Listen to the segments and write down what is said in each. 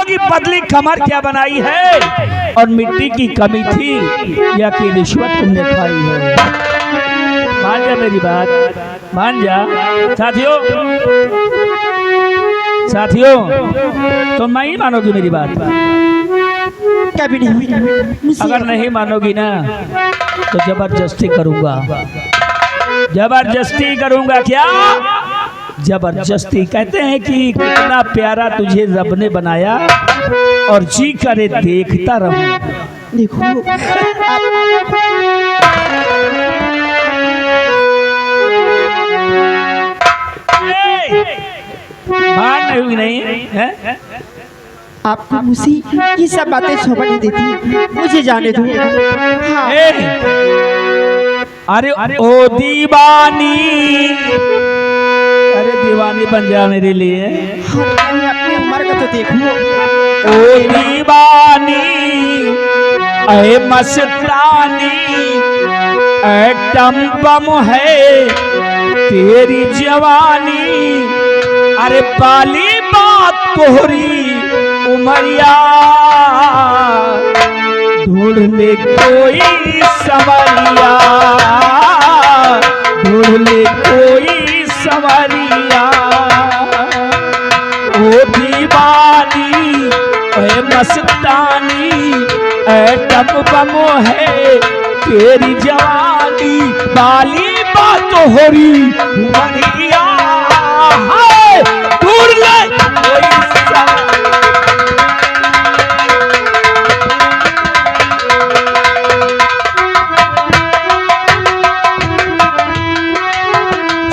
की पतली कमर क्या बनाई है, और मिट्टी की कमी थी या कि रिश्वत तुमने खाई है। मान जा मेरी बात, मान जा। साथियों तुम नहीं मानोगी मेरी बात? कभी नहीं। अगर नहीं मानोगी ना तो जबरदस्ती करूंगा, जबरदस्ती करूंगा। क्या जबरदस्ती? कहते हैं कि कितना प्यारा तुझे रब ने बनाया और जी करे देखता रहूं। देखो मान नहीं है? आपको मुझे ये सब बातें शोभा नहीं देती, मुझे जाने दो। हाँ। अरे ओ दीवानी, अरे दीवानी बन जा मेरे लिए। अपनी उम्र का तो देखो। ओ दीवानी ऐ मस्तानी, एटम बम है तेरी जवानी। अरे पाली बात तोहरी उमरिया, ढूंढ ले कोई सवरिया, ढूंढ ले कोई सवरिया। ओ दीवानी ऐ मस्तानी, एटम बम है तेरी जवानी। बाली बात तोहरी उमरिया, ढूंढ ले कोई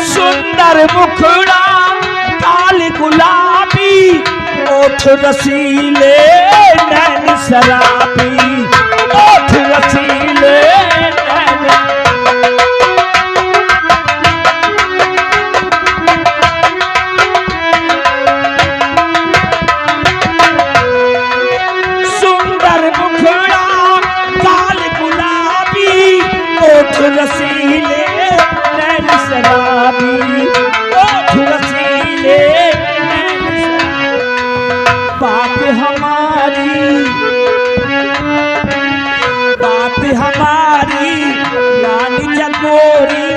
सुंदर मुखड़ा काल गुलाबी, ओठ रसीले नैन शराबी, ओठ रसीले नैन। सुंदर मुखड़ा काल गुलाबी, ओठ रसीले नैन शराबी, ओठ रसीले नैन शराबी। बात हमारी रानी चकोरी,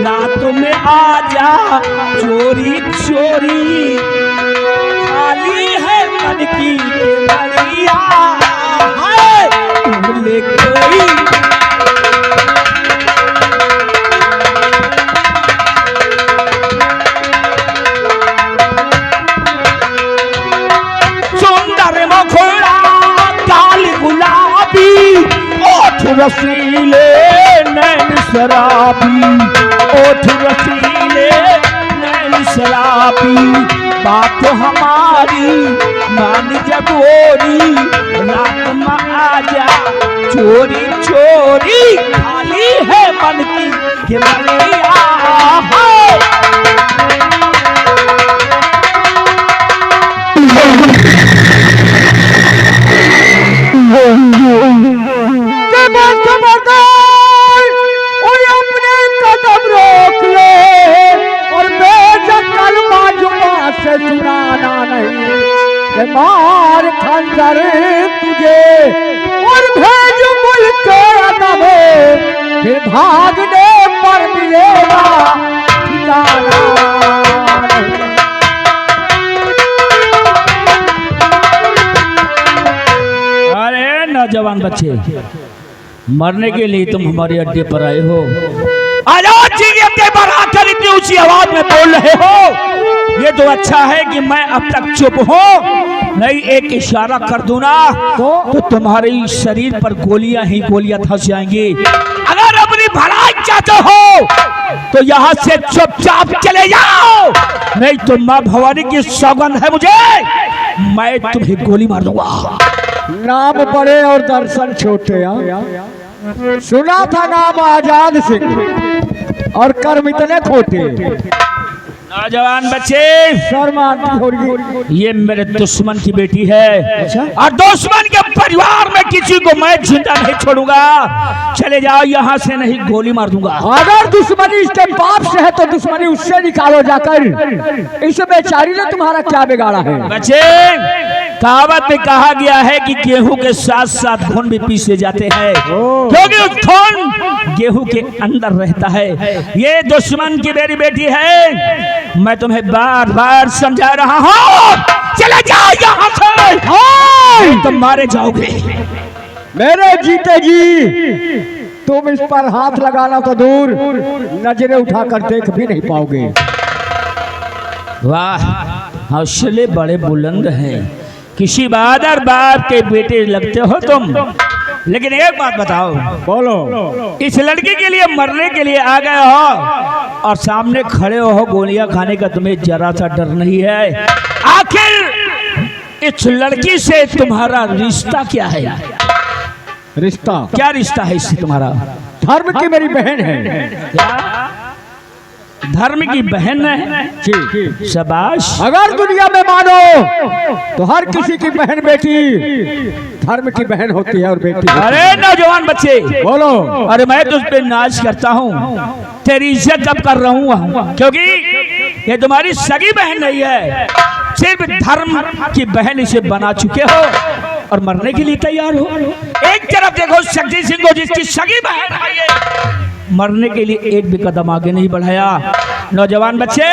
रात में आजा चोरी चोरी। खाली है मन की केवड़िया, ले कोई रसीले नैन शराबी, ओठ रसीले नैन शराबी। बात हमारी मान जगोरी, रात में आजा चोरी चोरी। खाली है मन की केवड़िया, अपने कदम रोक ले और बेजकल बाजुआ से सुनाना नहीं। मार खंजर तुझे और भेज मुल्क अदब, फिर भागने पर मिलेगा ठिकाना नहीं। अरे नौजवान बच्चे, मरने के लिए तुम हमारे अड्डे पर आए हो। आजाद जी के अड्डे पर आकर इतनी ऊंची आवाज में बोल रहे हो, ये तो अच्छा है कि मैं अब तक चुप हूँ, नहीं एक इशारा कर दूं ना तो तुम्हारे शरीर पर गोलियां ही गोलियां धंस जाएंगी। अगर अपनी भलाई चाहते हो तो यहाँ से चुपचाप चले जाओ, नहीं तो माँ भवानी की सौगंध है मुझे, मैं तुम्हें गोली मार दूंगा। नाम बड़े और दर्शन छोटे। सुना था नाम आजाद सिंह और कर्म इतने खोटे। नौजवान बच्चे, शर्माती हो रही। ये मेरे दुश्मन की बेटी है। अच्छा? और दुश्मन के परिवार में किसी को मैं जिंदा नहीं छोड़ूंगा। चले जाओ यहाँ से, नहीं गोली मार दूंगा। अगर दुश्मनी इसके बाप से है तो दुश्मनी उससे निकालो जाकर। इस बेचारी ने तुम्हारा क्या बिगाड़ा है? बच्चे कहावत में कहा गया है कि गेहूं के साथ साथ खून भी पीसे जाते हैं, क्योंकि उस खून गेहूं के अंदर रहता है। ये दुश्मन की मेरी बेटी है, मैं तुम्हें बार बार समझा रहा हूं, चले जाओ यहाँ से, तुम मारे जाओगे। मेरे जीते जी तुम इस पर हाथ लगाना तो दूर, नजरें उठाकर देख भी नहीं पाओगे। वाह, हौसले बड़े बुलंद हैं, किसी बहादुर बाप के बेटे लगते हो तुम। लेकिन एक बात बताओ, बोलो। इस लड़की के लिए मरने के लिए आ गए हो और सामने खड़े हो गोलियां खाने का तुम्हें जरा सा डर नहीं है? आखिर इस लड़की से तुम्हारा रिश्ता क्या है? रिश्ता क्या रिश्ता है इससे तुम्हारा? धर्म की मेरी बहन है। क्या धर्म की बहन है? जी। शाबाश। अगर दुनिया में मानो तो हर किसी की बहन बेटी धर्म की बहन होती है और बेटी होती है। अरे नौजवान बच्चे, बोलो। अरे मैं तुझ पे नाज करता हूँ, तेरी इज्जत अब कर रहा हूँ, क्योंकि ये तुम्हारी सगी बहन नहीं है, सिर्फ धर्म की बहन इसे बना चुके हो और मरने के लिए तैयार हो। एक तरफ देखो शक्ति सिंह को, जिसकी सगी बहन है ये, मरने के लिए एक भी कदम आगे नहीं बढ़ाया। नौजवान बच्चे,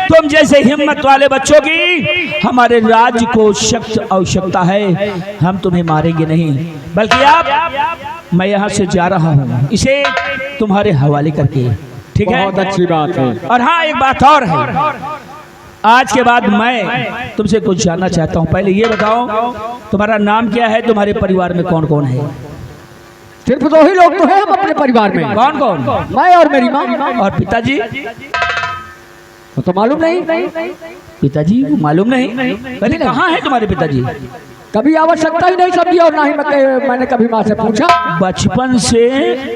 तुम जैसे हिम्मत वाले बच्चों की हमारे राज्य को सख्त आवश्यकता है। हम तुम्हें मारेंगे नहीं, बल्कि आप, मैं यहाँ से जा रहा हूँ इसे तुम्हारे हवाले करके, ठीक है? बहुत अच्छी बात है। और हाँ, एक बात और है, आज के बाद मैं तुमसे कुछ जानना चाहता हूँ। पहले ये बताओ, तुम्हारा नाम क्या है? तुम्हारे परिवार में कौन कौन है? सिर्फ दो ही लोग तो हैं हम अपने परिवार में। कौन कौन? मैं और मेरी माँ। और पिताजी? तो मालूम नहीं। पिताजी मालूम नहीं? पहले कहाँ है तुम्हारे पिताजी? कभी आवश्यकता ही नहीं समझी और ना ही मैंने कभी माँ से पूछा। बचपन से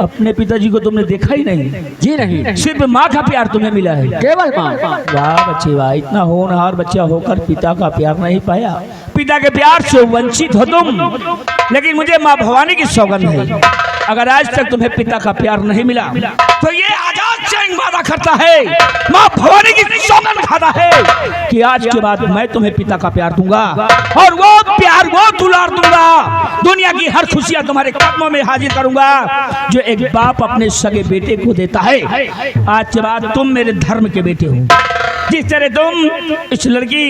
अपने पिताजी को तुमने देखा ही नहीं? जी नहीं। सिर्फ माँ का प्यार तुम्हें मिला है? केवल माँ। वाह बच्चे वाह, इतना होनहार बच्चा होकर पिता का प्यार नहीं पाया। पिता के प्यार से वंचित हो तुम, लेकिन मुझे माँ भवानी की सौगंध है, अगर आज तक तुम्हें पिता का प्यार नहीं मिला तो ये आजाद सिंह वादा करता है, माँ भवानी की सौगंध खाता है कि आज के बाद मैं तुम्हें पिता का प्यार दूंगा और वो प्यार, वो दुलार दूंगा, दुनिया की हर खुशियां तुम्हारे कदमों में हाजिर करूंगा जो एक बाप अपने सगे बेटे को देता है। आज के बाद तुम मेरे धर्म के बेटे हो। जिस तरह तुम इस लड़की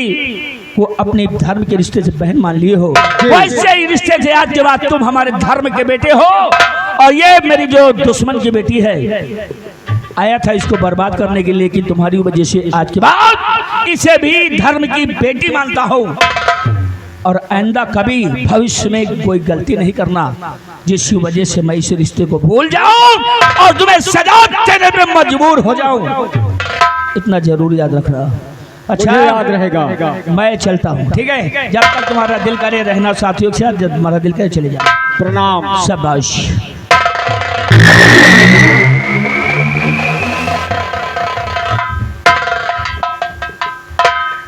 को अपने धर्म के रिश्ते से बहन मान लिए हो, वैसे ही रिश्ते से आज के बाद तुम हमारे धर्म के बेटे हो। और ये मेरी जो दुश्मन की बेटी है, आया था इसको बर्बाद करने के लिए, लेकिन तुम्हारी वजह से आज के बाद इसे भी धर्म की बेटी मानता हूँ और आइंदा कभी भविष्य में कोई गलती नहीं करना जिसकी वजह से मैं इस रिश्ते को भूल जाऊं और तुम्हें सजा देने में मजबूर हो जाऊं। इतना जरूर याद रखना। अच्छा, याद रहेगा। मैं चलता हूँ, ठीक है? जब तक तुम्हारा दिल करे रहना साथियों के साथ, जब तुम्हारा दिल करे चले जाओ। प्रणाम। शाबाश।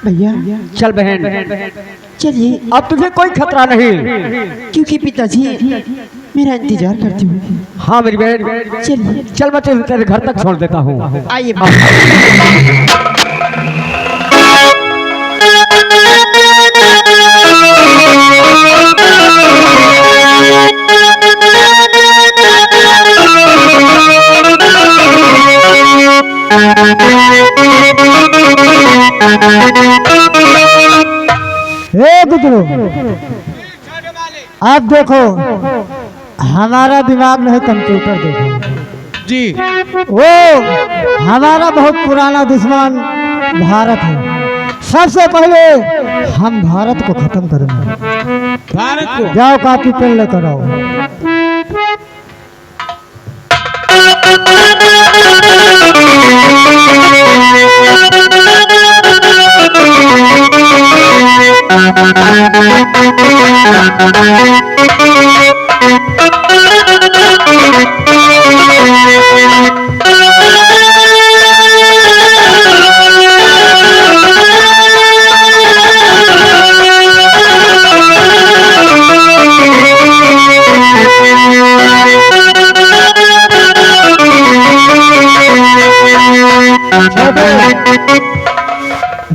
भैया चल बहन, चलिए, अब तुझे कोई खतरा नहीं, क्योंकि पिताजी मेरा इंतजार करते हुए। हाँ मेरी बहन, चलिए, चल मैं तुझे तेरे घर तक छोड़ देता हूँ। आइए। गुदरू, आप देखो, हमारा दिमाग नहीं कंप्यूटर देखो जी। वो हमारा बहुत पुराना दुश्मन भारत है। सबसे पहले हम भारत को खत्म करेंगे। भारत को? जाओ कॉपी पेन लेकर आओ।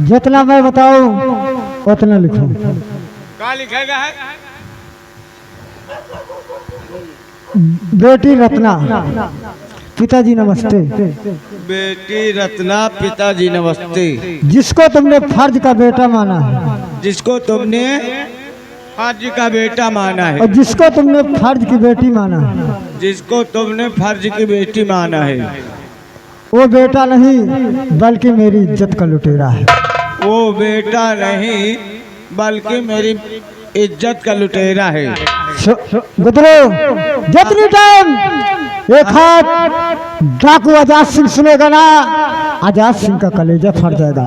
जितना मैं बताऊं उतना लिखो। लिखेगा है? बेटी रत्ना, पिताजी नमस्ते। बेटी रत्ना, पिताजी नमस्ते। जिसको तुमने फर्ज का बेटा माना है, जिसको तुमने फर्ज का बेटा माना है, और जिसको तुमने फर्ज की बेटी माना है, जिसको तुमने फर्ज की बेटी माना है, वो बेटा नहीं बल्कि मेरी इज्जत का लुटेरा है। वो बेटा नहीं बल्कि मेरी इज्जत का लुटेरा है। गुदरो, जितनी टाइम एक हाथ डाकू आजाद सिंह सुनेगा ना, आजाद सिंह का कलेजा फट जाएगा।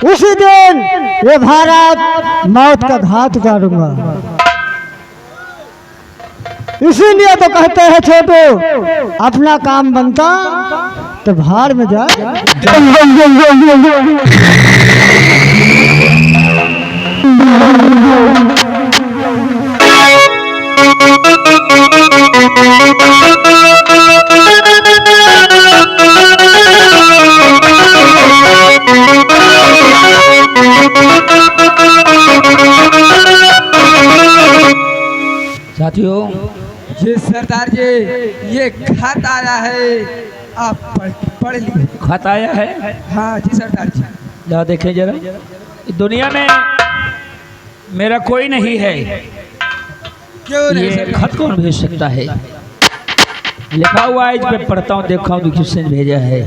उसी दिन ये भारत मौत का घाट उतारूंगा। इसीलिए तो कहते हैं छोटो, अपना काम बनता तो भाड़ में जा। साथियों, जी सरदार जी, ये खत आया है, आप पढ़ लीजिए। खत आया है? हाँ जी सरदार जी। ला देखें जरा। दुनिया में मेरा कोई नहीं है, क्यों नहीं ये सरदार? खत कौन भेज सकता है? लिखा हुआ है, इस पे पढ़ता हूँ, देखा हूँ किसने भेजा है।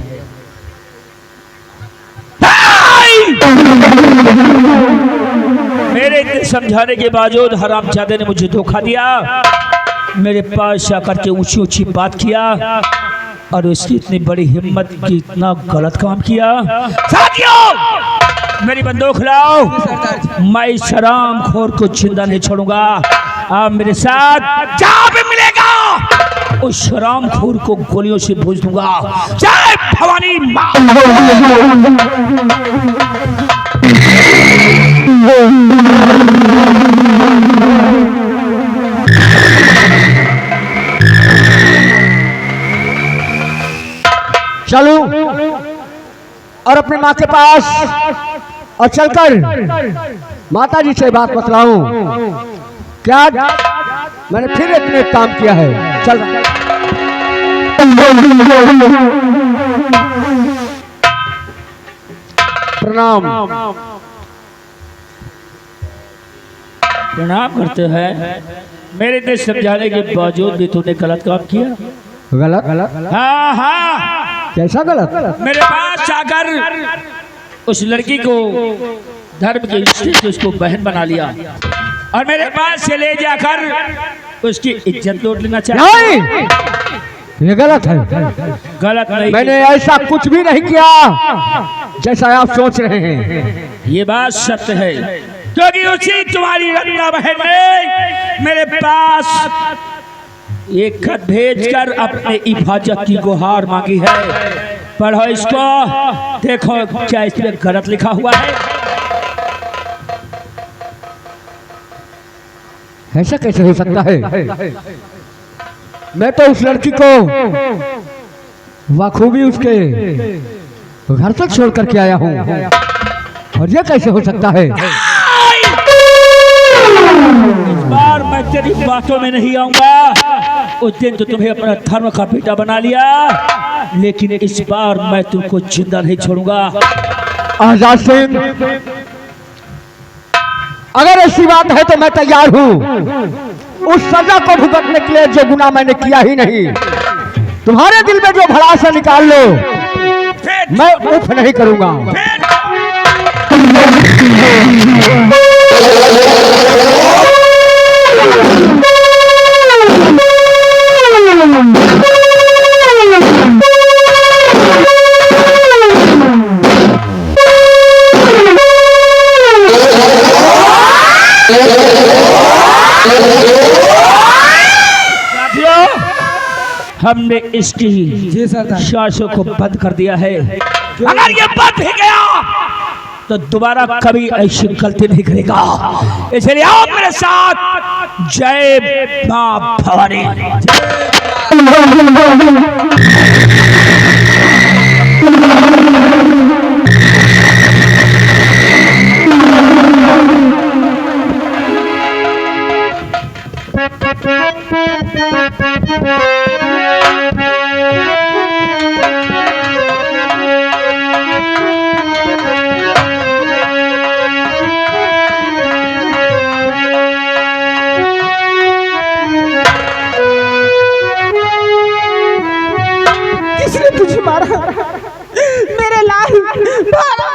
मेरे इतने समझाने के बावजूद हरामजादे ने मुझे धोखा दिया, मेरे पास आकर के ऊंची ऊंची बात किया, और उसकी इतनी बड़ी हिम्मत की इतना गलत काम किया। साथियों, मेरी बंदूक लाओ, मैं इस शराम खोर को जिंदा नहीं छोड़ूंगा। आप मेरे साथ जहाँ भी मिलेगा उस शराम खोर को गोलियों से भूज दूंगा। जय भवानी माँ। चलूं और अपने माँ के पास और चलकर माता जी से बात बतलाऊं। क्या मैंने फिर इतने काम किया है? चल प्रणाम। प्रणाम करते हैं। मेरे इतने समझाने के बावजूद भी तूने गलत काम किया। गलत? गलत? हाँ हाँ, कैसा गलत? मेरे पास आकर उस लड़की को धर्म के रिश्ते से उसको बहन बना लिया, और मेरे पास से ले जाकर उसकी इज्जत लूट लेना चाहिए। नहीं, ये गलत है। गलत नहीं, मैंने ऐसा कुछ भी नहीं किया जैसा आप सोच रहे हैं। ये बात सत्य है, क्योंकि उसी तुम्हारी रत्ना बहन ने मेरे पास एक खत भेजकर अपने हिफाजत की गुहार मांगी है। पढ़ो इसको, देखो क्या इसमें गलत लिखा हुआ है। ऐसा कैसे हो सकता है? मैं तो उस लड़की को बखूबी उसके घर तक छोड़ करके आया हूँ, और ये कैसे हो सकता है? इस बार मैं तेरी बातों में नहीं आऊंगा। उस दिन तो तुम्हें अपना धर्म का बेटा बना लिया, लेकिन इस बार मैं तुमको जिंदा नहीं छोड़ूंगा। आजाद सिंह, अगर ऐसी बात है तो मैं तैयार हूँ उस सजा को भुगतने के लिए जो गुनाह मैंने किया ही नहीं। तुम्हारे दिल में जो भड़ास है निकाल लो, मैं उफ नहीं करूंगा। हमने इसकी जी सरदार। सांसों को बंद कर दिया है। अगर ये बंद हो गया तो दोबारा कभी ऐसी गलती नहीं करेगा। इसलिए आओ मेरे साथ। जय मां भवानी। किसने तुझे मारा? मेरे लाल मारा।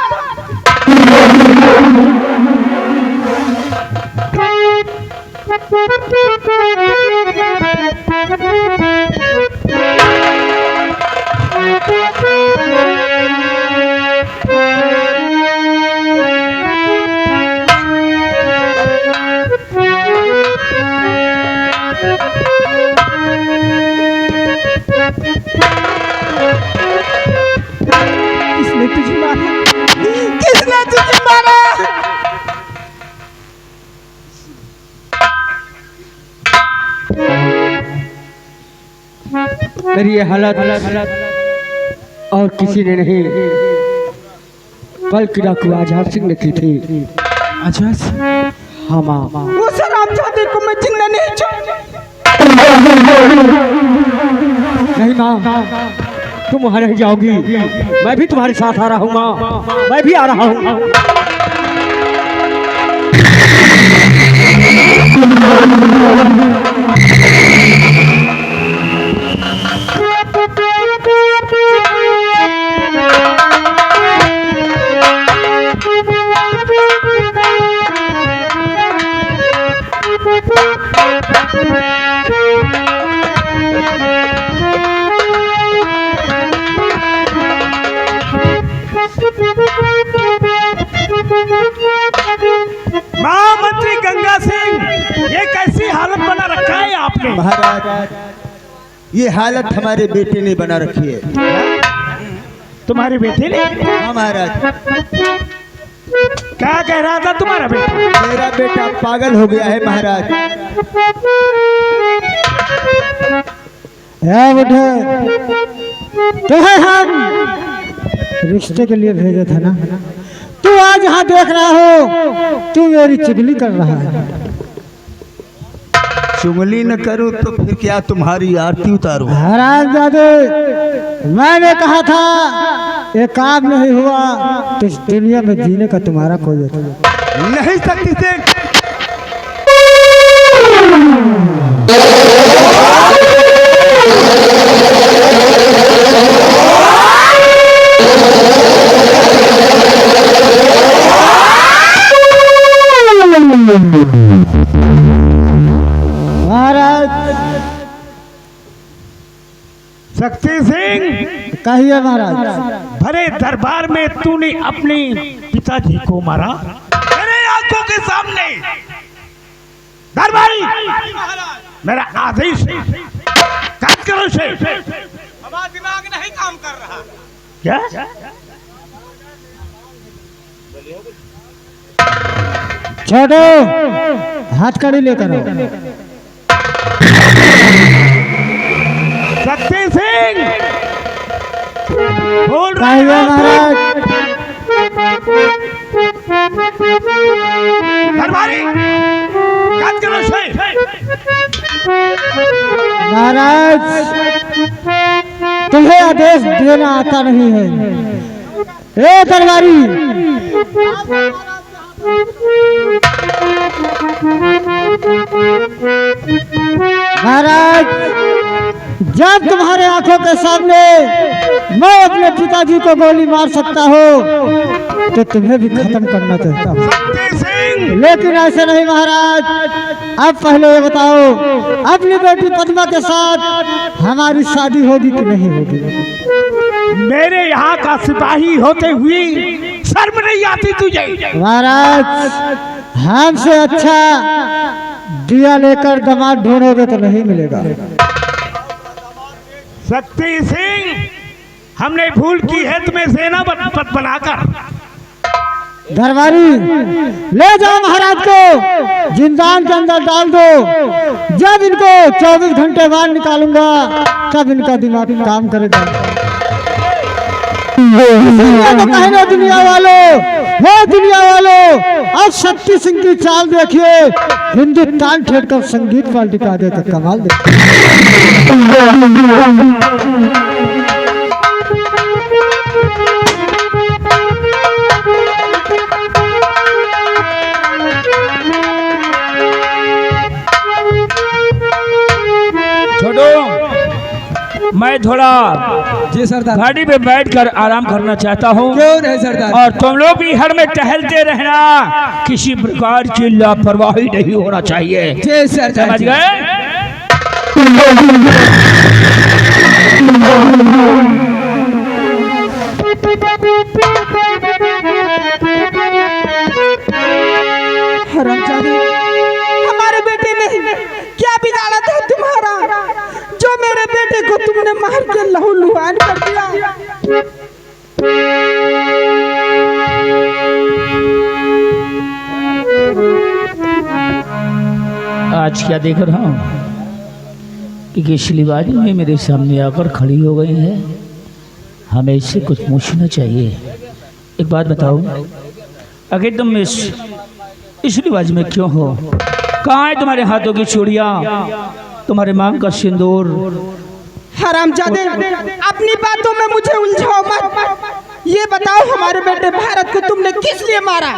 किसने तुझे मारा? किसने तुझे मारा? मेरी ये हालत और किसी ने नहीं, बल्कि डाकू आजाद सिंह ने की थी। अच्छा हाँ माँ, उस हरामजादे को मैं जिंदा नहीं छोड़ूंगा। नहीं माँ, तुम वहाँ नहीं जाओगी, मैं भी तुम्हारे साथ आ रहा हूँ माँ, मैं भी आ रहा हूँ। महामंत्री गंगा सिंह, ये कैसी हालत बना रखा है आपने? महाराज, ये हालत हमारे बेटे ने बना रखी है। तुम्हारे बेटे ने? हाँ महाराज, क्या कह रहा था तुम्हारा बेटा? मेरा बेटा पागल हो गया है महाराज। बेटे, तुम्हें हम रिश्ते के लिए भेजे थे ना, तू आज यहाँ देख रहा हो, तू मेरी चुगली कर रहा है। चुगली न करूं तो फिर क्या तुम्हारी आरती उतारूं? हरामजादे, मैंने कहा था ये काम नहीं हुआ तो इस दुनिया में जीने का तुम्हारा कोई अधिकार नहीं सकती से। महाराज। शक्ति सिंह, कहिए महाराज। भरे दरबार में तूने अपने पिताजी को मारा मेरे आंखों के सामने। दरबारी, मेरा आदेश है, काट करो से। हमारा दिमाग नहीं काम कर रहा। क्या? छोड़ो, हाथ कड़ी लेकर आओ। शक्ति सिंह, बोल कहिए महाराज। दरबारी, काट करो से। महाराज, तुम्हें आदेश देना आता नहीं है। ए दरबारी, महाराज, जब तुम्हारे आंखों के सामने मैं अपने पिताजी को गोली मार सकता हूँ तो तुम्हें भी खत्म करना चाहता हूँ, शक्ति सिंह, लेकिन ऐसे नहीं महाराज। अब पहले ये बताओ, अपनी बेटी पद्मा के साथ हमारी शादी होगी कि नहीं होगी? मेरे यहाँ का सिपाही होते हुए शर्म नहीं आती तुझे? महाराज, हमसे अच्छा दिया लेकर दामाद ढूंढोगे तो नहीं मिलेगा। शक्ति सिंह, हमने भूल की है तुम्हें सेनापति बनाकर। दरबारी, ले जाओ महाराज को जिंदान के अंदर डाल दो। जब इनको 24 घंटे बाद निकालूंगा तब इनका दिमाग काम करेगा। तो कहना दुनिया वालों, हे दुनिया वालों, आज शक्ति सिंह की चाल देखिए, हिंदुस्तान ठेठ कर संगीत पार्टी का दे तो कमाल दे। छोड़ो, मैं थोड़ा जी सरदार। गाड़ी पे बैठकर आराम करना चाहता हूँ। क्यों नहीं सरदार? और तुम लोग भी हर में टहलते रहना, किसी प्रकार की लापरवाही नहीं होना चाहिए। जी सरदार। समझ गए? हरामजादे, हमारे बेटे ने क्या बिगाड़ा था तुम्हारा, जो मेरे बेटे को तुमने मार के लहू लुहान कर दिया? आज क्या देख रहा हूँ कि केशलीबाजी में मेरे सामने आकर खड़ी हो गई है। हमें इससे कुछ पूछना चाहिए। एक बात बताओ, आखिर तुम इस लिबाज में क्यों हो? कहाँ है तुम्हारे हाथों की चूड़ियाँ, तुम्हारे मांग का सिंदूर? हरामजादे, अपनी बातों में मुझे उलझाओ मत। ये बताओ, हमारे बेटे भारत को तुमने किस लिए मारा?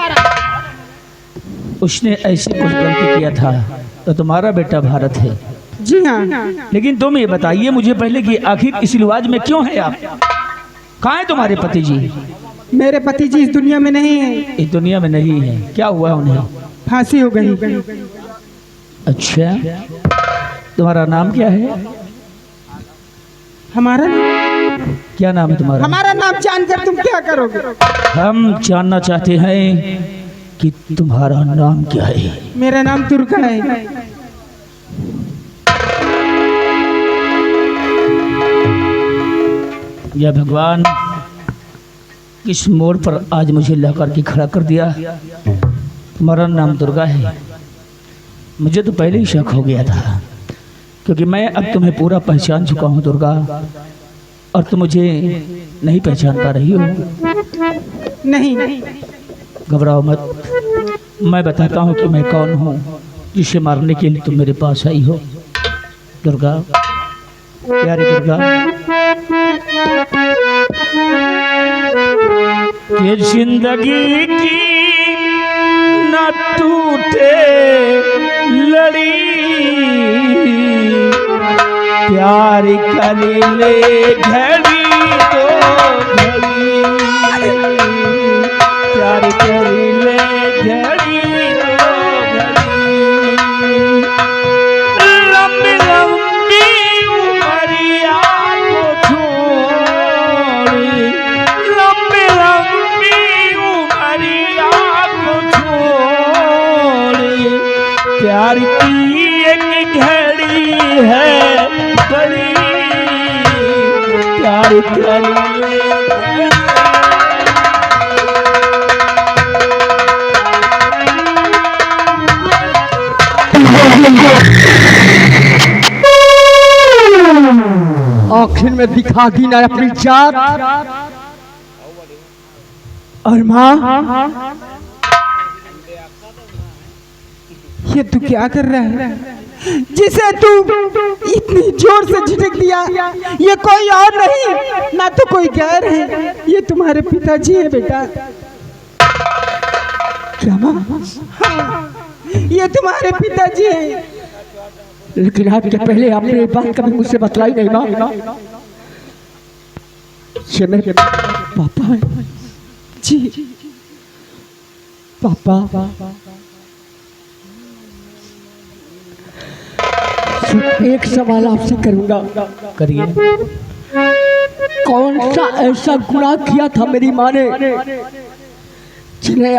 उसने ऐसी कुछ गलती किया था तो तुम्हारा बेटा भारत है। जी हाँ। लेकिन तुम ये बताइए मुझे पहले कि आखिर इस लिबाज में क्यों है आप? कहाँ है तुम्हारे पति जी? मेरे पति जी इस दुनिया में नहीं है। इस दुनिया में नहीं है? क्या हुआ उन्हें? फांसी हो गई। अच्छा, तुम्हारा नाम क्या है? हमारा क्या नाम है तुम्हारा? हमारा नाम जानकर तुम क्या करोगे? हम जानना चाहते हैं कि तुम्हारा नाम क्या है। मेरा नाम दुर्गा है। या भगवान, किस मोड़ पर आज मुझे ला करके खड़ा कर दिया। तुम्हारा नाम दुर्गा है। मुझे तो पहले ही शक हो गया था, क्योंकि मैं अब तुम्हें पूरा पहचान चुका हूँ दुर्गा, और तुम मुझे नहीं पहचान पा रही हो। नहीं, घबराओ मत, मैं बताता हूँ कि मैं कौन हूँ, जिसे मारने के लिए तुम मेरे पास आई हो। दुर्गा, प्यारी दुर्गा, ये जिंदगी की न टूटे लड़ी, प्यार करी ले घड़ी तो घड़ी, प्यार करी ले घड़ी तो घड़ी, लंबी लंबी उमरिया को छोड़ी, लंबी लंबी उमरिया को छोड़ी, प्यार की एक घड़ी है बड़ी, प्यार करी ले आखिर में दिखा दी ना अपनी जात। और माँ, ये तू क्या कर रहा है? जिसे तू इतनी जोर से झिटक दिया, ये कोई और नहीं, ना तो कोई गैर है, ये तुम्हारे पिताजी है बेटा। क्या माँ? हाँ, ये तुम्हारे पिताजी हैं। लेकिन आपके पहले आपने ये बात कभी मुझसे बतलाई नहीं माँ। ये मेरे पापा हैं। जी पापा, सिर्फ एक सवाल आपसे करूंगा। करिए। कौन सा ऐसा गुनाह किया था मेरी माँ ने, जिन्हें